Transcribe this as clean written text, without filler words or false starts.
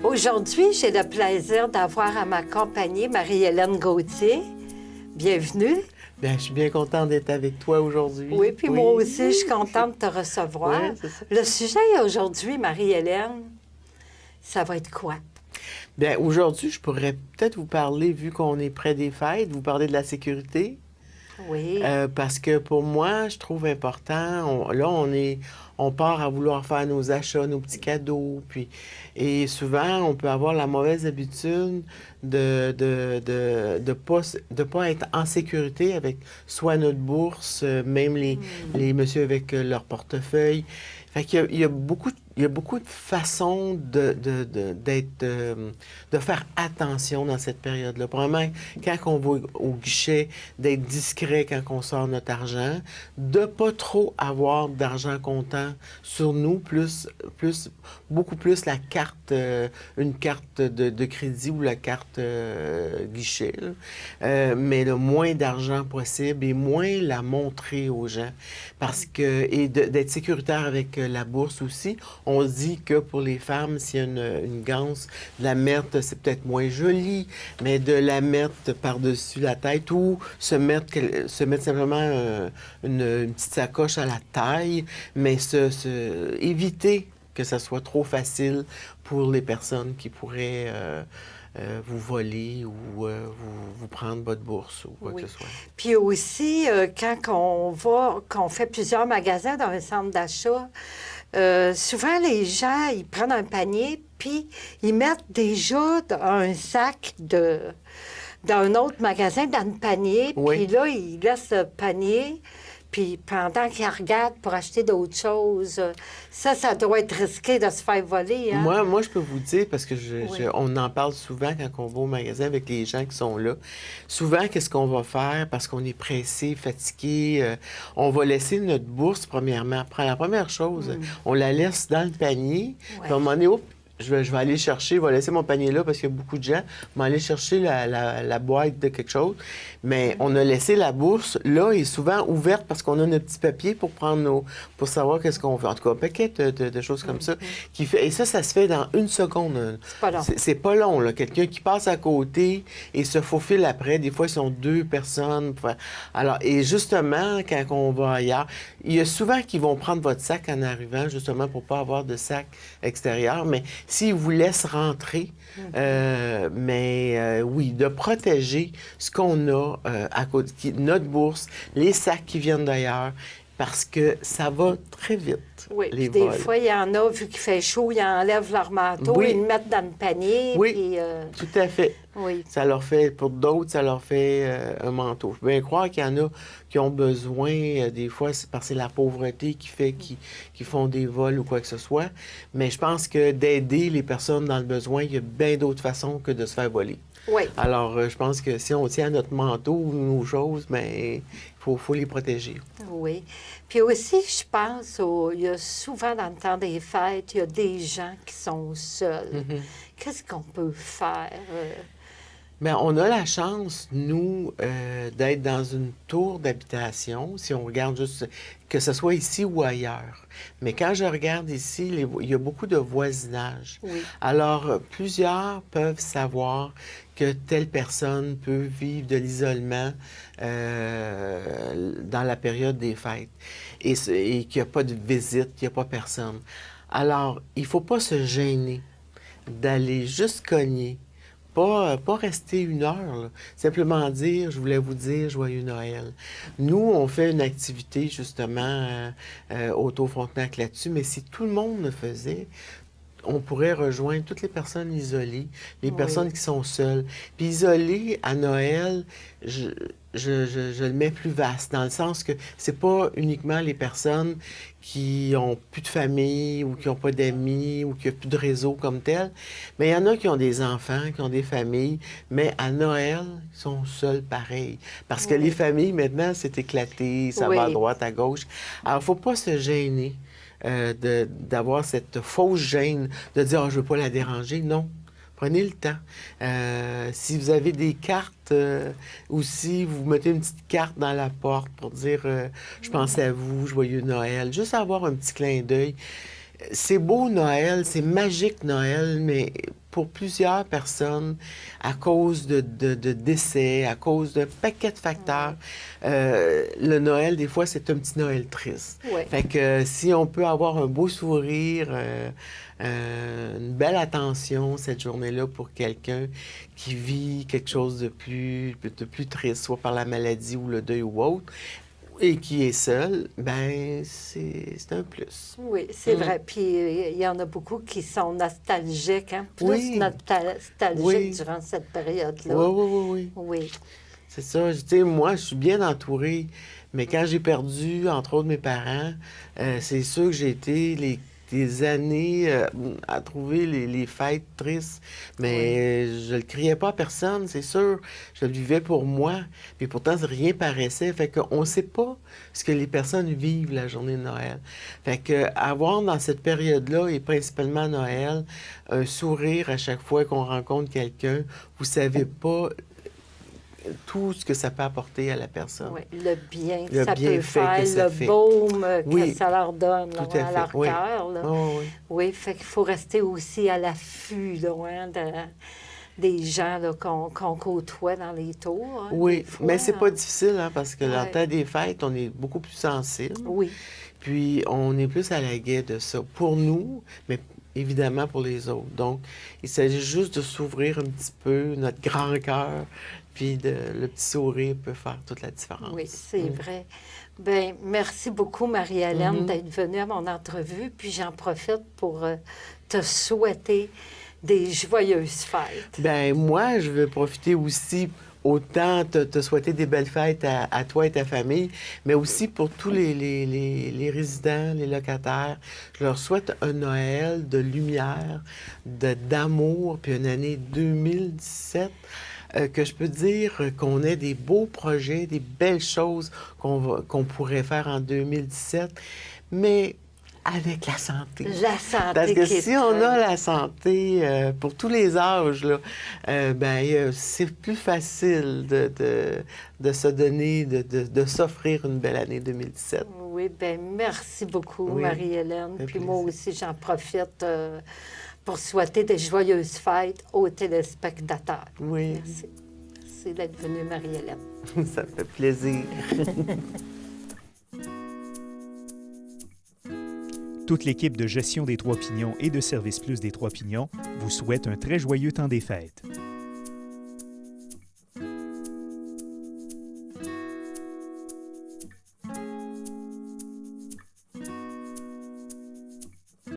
Aujourd'hui, j'ai le plaisir d'avoir à m'accompagner Marie-Hélène Gauthier. Bienvenue. Bien, je suis bien contente d'être avec toi aujourd'hui. Oui, puis moi aussi, je suis contente de te recevoir. Oui, c'est ça. Le sujet aujourd'hui, Marie-Hélène, ça va être quoi? Bien, aujourd'hui, je pourrais peut-être vous parler, vu qu'on est près des fêtes, vous parler de la sécurité. Oui. Parce que pour moi, je trouve important, on part à vouloir faire nos achats, nos petits cadeaux, et souvent, on peut avoir la mauvaise habitude de pas être en sécurité avec soit notre bourse, même les messieurs avec leur portefeuille. Fait qu'il y a beaucoup de façons de faire attention dans cette période-là. Probablement, quand on va au guichet, d'être discret quand on sort notre argent, de pas trop avoir d'argent comptant sur nous, beaucoup plus la carte, une carte de crédit ou la carte guichet, là. Mais le moins d'argent possible et moins la montrer aux gens. Et d'être sécuritaire avec la bourse aussi. On dit que pour les femmes, s'il y a une ganse, de la mettre, c'est peut-être moins joli, mais de la mettre par-dessus la tête ou se mettre simplement une petite sacoche à la taille, mais éviter que ça soit trop facile pour les personnes qui pourraient vous voler ou vous prendre votre bourse ou quoi que ce soit. Puis aussi, quand qu'on fait plusieurs magasins dans un centre d'achat, souvent, les gens, ils prennent un panier, puis ils mettent déjà un sac d'un autre magasin dans le panier, Oui. puis là, ils laissent le panier, puis pendant qu'ils regardent pour acheter d'autres choses, ça doit être risqué de se faire voler, hein? Moi, je peux vous dire, parce que Oui. on en parle souvent quand on va au magasin avec les gens qui sont là. Souvent, qu'est-ce qu'on va faire? Parce qu'on est pressé, fatigué, on va laisser notre bourse, premièrement. La première chose, on la laisse dans le panier. Ouais. Puis à un moment donné, je vais aller chercher, je vais laisser mon panier là parce qu'il y a beaucoup de gens. Je vais aller chercher la boîte de quelque chose. Mais on a laissé la bourse là et souvent ouverte parce qu'on a notre petit papier pour pour savoir qu'est-ce qu'on fait. En tout cas, un paquet de choses comme ça. Et ça se fait dans une seconde. C'est pas long. C'est pas long, là. Quelqu'un qui passe à côté et se faufile après. Des fois, ils sont deux personnes. Alors, et justement, quand on va ailleurs, il y a souvent qui vont prendre votre sac en arrivant, justement, pour pas avoir de sac extérieur. Mais s'ils vous laissent rentrer, oui, de protéger ce qu'on a à côté, notre bourse, les sacs qui viennent d'ailleurs, parce que ça va très vite. Oui, les puis des vols. fois, il y en a, vu qu'il fait chaud, ils enlèvent leur manteau, Oui. ils le mettent dans le panier, Oui, puis... tout à fait. oui. Ça leur fait, pour d'autres, ça leur fait un manteau. Je peux bien croire qu'il y en a qui ont besoin, des fois, c'est parce que c'est la pauvreté qui fait qu'ils font des vols ou quoi que ce soit. Mais je pense que d'aider les personnes dans le besoin, il y a bien d'autres façons que de se faire voler. Oui. Alors, je pense que si on tient à notre manteau ou nos choses, bien, il faut les protéger. Oui. Puis aussi, je pense, il y a souvent dans le temps des fêtes, il y a des gens qui sont seuls. Qu'est-ce qu'on peut faire? Bien, on a la chance, nous, d'être dans une tour d'habitation, si on regarde juste, que ce soit ici ou ailleurs. Mais quand je regarde ici, il y a beaucoup de voisinage. Oui. Alors, plusieurs peuvent savoir que telle personne peut vivre de l'isolement dans la période des fêtes et qu'il n'y a pas de visite, qu'il n'y a pas personne. Alors, il ne faut pas se gêner d'aller juste cogner. Pas rester une heure, là. Simplement dire, je voulais vous dire Joyeux Noël. Nous, on fait une activité, justement, au Frontenac là-dessus, mais si tout le monde le faisait, on pourrait rejoindre toutes les personnes isolées, les personnes qui sont seules. Puis isolées à Noël, je le mets plus vaste, dans le sens que c'est pas uniquement les personnes qui ont plus de famille ou qui n'ont pas d'amis ou qui n'ont plus de réseau comme tel, mais il y en a qui ont des enfants, qui ont des familles, mais à Noël, ils sont seuls pareil. Parce que les familles, maintenant, c'est éclaté, ça va à droite, à gauche. Alors, il ne faut pas se gêner d'avoir cette fausse gêne de dire « Ah, je ne veux pas la déranger ». Non. Prenez le temps. Si vous avez des cartes aussi, vous mettez une petite carte dans la porte pour dire je pense à vous, joyeux Noël. Juste avoir un petit clin d'œil. C'est beau Noël, c'est magique Noël, mais pour plusieurs personnes, à cause de décès, à cause d'un paquet de facteurs, le Noël, des fois, c'est un petit Noël triste. Oui. Fait que si on peut avoir un beau sourire, une belle attention cette journée-là pour quelqu'un qui vit quelque chose de plus triste, soit par la maladie ou le deuil ou autre, et qui est seul, ben c'est un plus. Oui, c'est vrai. Puis il y en a beaucoup qui sont nostalgiques, hein? Plus Oui. nostalgiques Oui. durant cette période-là. Oui. Oui. C'est ça. Tu sais, moi, je suis bien entourée, mais quand j'ai perdu, entre autres, mes parents, c'est sûr que j'ai été des années à trouver les fêtes tristes, mais je le criais pas à personne, c'est sûr. Je le vivais pour moi, mais pourtant, rien paraissait. Fait qu'on sait pas ce que les personnes vivent la journée de Noël. Fait que avoir dans cette période-là, et principalement à Noël, un sourire à chaque fois qu'on rencontre quelqu'un, vous savez pas tout ce que ça peut apporter à la personne. Oui, le bien que Le ça peut bienfait faire, que ça le fait. baume Oui. que ça leur donne là, Tout à à fait, leur oui. cœur. Là. Oh, oui. Oui, fait qu'il faut rester aussi à l'affût là, hein, des gens là, qu'on côtoie dans les tours. Hein, Oui, des fois, mais c'est pas hein. difficile, hein, parce que dans le Ouais. temps des fêtes, on est beaucoup plus sensible. Oui, Puis on est plus à la guet de ça. Pour nous, mais évidemment pour les autres. Donc, il s'agit juste de s'ouvrir un petit peu notre grand cœur, puis le petit sourire peut faire toute la différence. oui, c'est vrai. Bien, merci beaucoup, Marie-Hélène, d'être venue à mon entrevue. Puis j'en profite pour te souhaiter des joyeuses fêtes. Ben moi, je veux profiter aussi, autant te souhaiter des belles fêtes à toi et ta famille, mais aussi pour tous les résidents, les locataires. Je leur souhaite un Noël de lumière, d'amour, puis une année 2017. Que je peux dire qu'on ait des beaux projets, des belles choses qu'on pourrait faire en 2017, mais avec la santé. La santé. Parce que qui est si on très- a la santé pour tous les âges, là, c'est plus facile de se donner, de s'offrir une belle année 2017. Oui, bien, merci beaucoup, Oui, Marie-Hélène. ça fait Puis moi plaisir. aussi, j'en profite pour souhaiter des joyeuses fêtes aux téléspectateurs. Oui, Merci. Merci d'être venue, Marie-Hélène. ça me fait plaisir. Toute l'équipe de gestion des Trois Pignons et de Service Plus des Trois Pignons vous souhaite un très joyeux temps des fêtes.